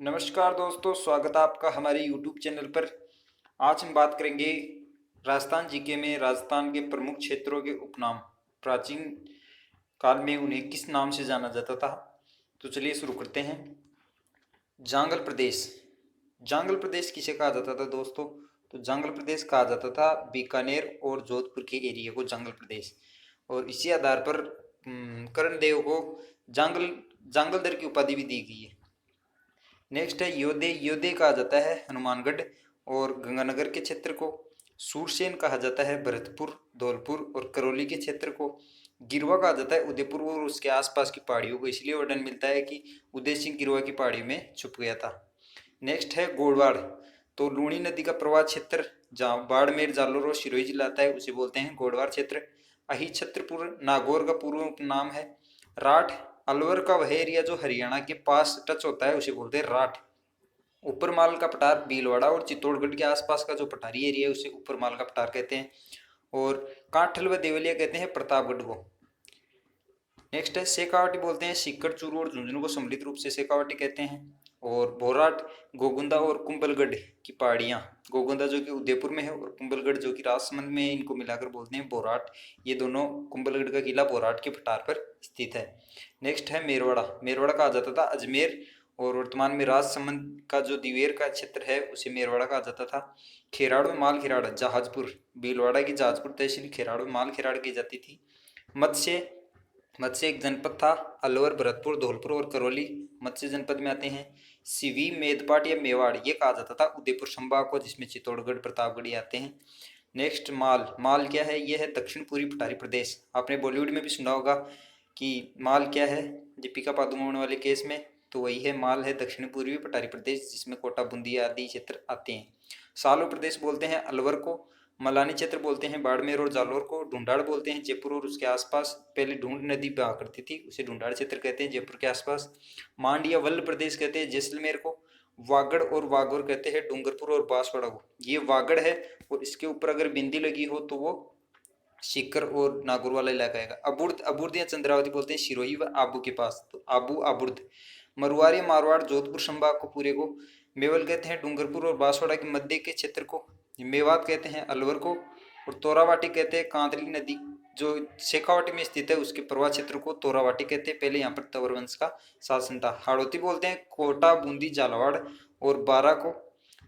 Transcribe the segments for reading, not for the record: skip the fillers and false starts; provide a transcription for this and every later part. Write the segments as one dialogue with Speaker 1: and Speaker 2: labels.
Speaker 1: नमस्कार दोस्तों, स्वागत है आपका हमारे YouTube चैनल पर। आज हम बात करेंगे राजस्थान जीके में राजस्थान के प्रमुख क्षेत्रों के उपनाम। प्राचीन काल में उन्हें किस नाम से जाना जाता था। तो चलिए शुरू करते हैं। जांगल प्रदेश। जांगल प्रदेश किसे कहा जाता था दोस्तों? तो जांगल प्रदेश कहा जाता था बीकानेर और जोधपुर के एरिया को जांगल प्रदेश। और इसी आधार पर कर्णदेव को जांगल जांगलधर की उपाधि भी दी गई है। नेक्स्ट है योधे। योधे कहा जाता है हनुमानगढ़ और गंगानगर के क्षेत्र को। सूरसेन कहा जाता है भरतपुर, धौलपुर और करौली के क्षेत्र को। गिरवा कहा जाता है उदयपुर और उसके आसपास की पहाड़ियों को। इसलिए वर्णन मिलता है कि उदय सिंह गिरवा की पहाड़ी में छुप गया था। नेक्स्ट है गोड़वाड़। तो लूणी नदी का प्रवाह क्षेत्र जहाँ बाड़मेर, जालोर और सिरोही जिला आता है उसे बोलते हैं गोड़वाड़ क्षेत्र। अही छत्रपुर नागौर का पूर्व उपनाम है। राठ। अलवर का वह एरिया जो हरियाणा के पास टच होता है उसे बोलते हैं राठ। ऊपरमाल का पठार भीलवाड़ा और चित्तौड़गढ़ के आसपास का जो पठारी एरिया है उसे ऊपरमाल का पठार कहते हैं। और कांठल व देवलिया कहते हैं प्रतापगढ़ को। नेक्स्ट है शेखावाटी। बोलते हैं सीकर, चूरू और झुंझुनू को सम्मिलित रूप से शेखावाटी कहते हैं। और भोराट, गोगुंदा और कुंभलगढ़ की पहाड़ियाँ। गोगुंदा जो कि उदयपुर में है और कुंभलगढ़ जो कि राजसमंद में है, इनको मिलाकर बोलते हैं बोराट। ये दोनों कुंभलगढ़ का किला बोराट के पठार पर स्थित है। नेक्स्ट है मेरवाड़ा। मेरवाड़ा कहा जाता था अजमेर और वर्तमान में राजसमंद का जो दिवेर का क्षेत्र है उसे मेरवाड़ा कहा जाता था। खेराड़ू माल खेराड़ जहाजपुर। भीलवाड़ा की जहाजपुर तहसील खेराड़ू माल खेराड़ की जाती थी। मत्स्य। मत्स्य एक जनपद था। अलवर, भरतपुर, धौलपुर और करौली मत्स्य जनपद में आते हैं। सिवी, मेदपाट या मेवाड़ ये कहा जाता था उदयपुर संभाग को, जिसमें चित्तौड़गढ़, प्रतापगढ़ आते हैं। नेक्स्ट माल। माल क्या है? यह है दक्षिण पूर्वी पठारी प्रदेश। आपने बॉलीवुड में भी सुना होगा कि माल क्या है, दीपिका पादुकोण वाले केस में, तो वही है माल है दक्षिण पूर्वी पठारी प्रदेश, जिसमें कोटा, बूंदी आदि क्षेत्र आते हैं। सालो प्रदेश बोलते हैं अलवर को। मलानी क्षेत्र बोलते हैं बाड़मेर और जालोर को। ढूंढाड़ बोलते हैं जयपुर और उसके आसपास। पहले ढूंढ नदी बहा करती थी, उसे ढूंढाड़ क्षेत्र कहते हैं, जयपुर के आसपास। मांड या वल्ल प्रदेश कहते हैं जैसलमेर को। वागड़ और वागौर कहते हैं डूंगरपुर और बांसवाड़ा को। ये वागड़ है और इसके ऊपर अगर बिंदी लगी हो तो वो सीकर और नागौर वाला इलाका आएगा। अबुर्द। अबुर्द या चंद्रावती बोलते हैं सिरोही व आबू के पास, तो आबू अबुर्द। मरुआरी, मारवाड़, जोधपुर संभाग को पूरे को। मेवल कहते हैं डूंगरपुर और बांसवाड़ा के मध्य के क्षेत्र को। मेवात कहते हैं अलवर को। और तोरावाटी कहते हैं कांतली नदी जो शेखावाटी में स्थित है उसके प्रवाह क्षेत्र को तोरावाटी कहते हैं। पहले यहाँ पर तंवर वंश का शासन था। हाड़ौती बोलते हैं कोटा, बूंदी, झालावाड़ और बारा को।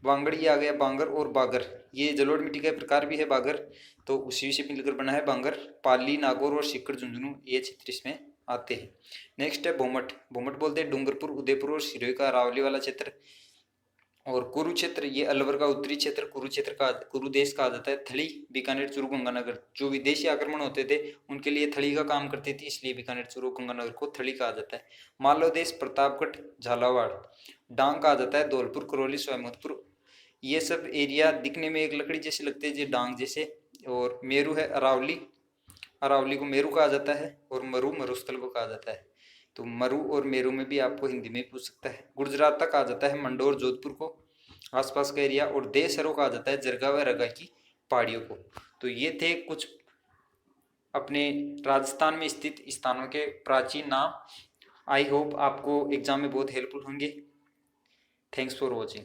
Speaker 1: बांगड़ ये आ गया बांगर और बागर। ये जलोढ़ मिट्टी का प्रकार भी है बागर, तो उसी से मिलकर बना है बांगर। पाली, नागौर और सीकर, झुंझुनू ये क्षेत्र इसमें आते हैं। नेक्स्ट है भोमट। भोमट बोलते हैं डूंगरपुर, उदयपुर और सिरोही का अरावली वाला क्षेत्र। और कुरुक्षेत्र ये अलवर का उत्तरी क्षेत्र कुरुक्षेत्र का कुरुदेश कहा जाता है। थली, बीकानेर, चूरू, गंगानगर जो विदेशी आक्रमण होते थे उनके लिए थली का काम करती थी, इसलिए बीकानेर, चूरू, गंगानगर को थली कहा जाता है। मालव देश प्रतापगढ़, झालावाड़। डांग कहा जाता है धौलपुर, करौली, सोमनाथपुर। ये सब एरिया दिखने में एक लकड़ी जैसे लगते हैं, जो डांग जैसे। और मेरू है अरावली। अरावली को मेरू कहा जाता है और मरु मरुस्थल को कहा जाता है। तो मरु और मेरू में भी आपको हिंदी में पूछ सकता है। गुजरात तक कहा जाता है मंडोर, जोधपुर को आसपास का एरिया। और देसरो कहा जाता है जरगा व रगा की पहाड़ियों को। तो ये थे कुछ अपने राजस्थान में स्थित स्थानों के प्राचीन नाम। आई होप आपको एग्जाम में बहुत हेल्पफुल होंगे। Thanks for watching.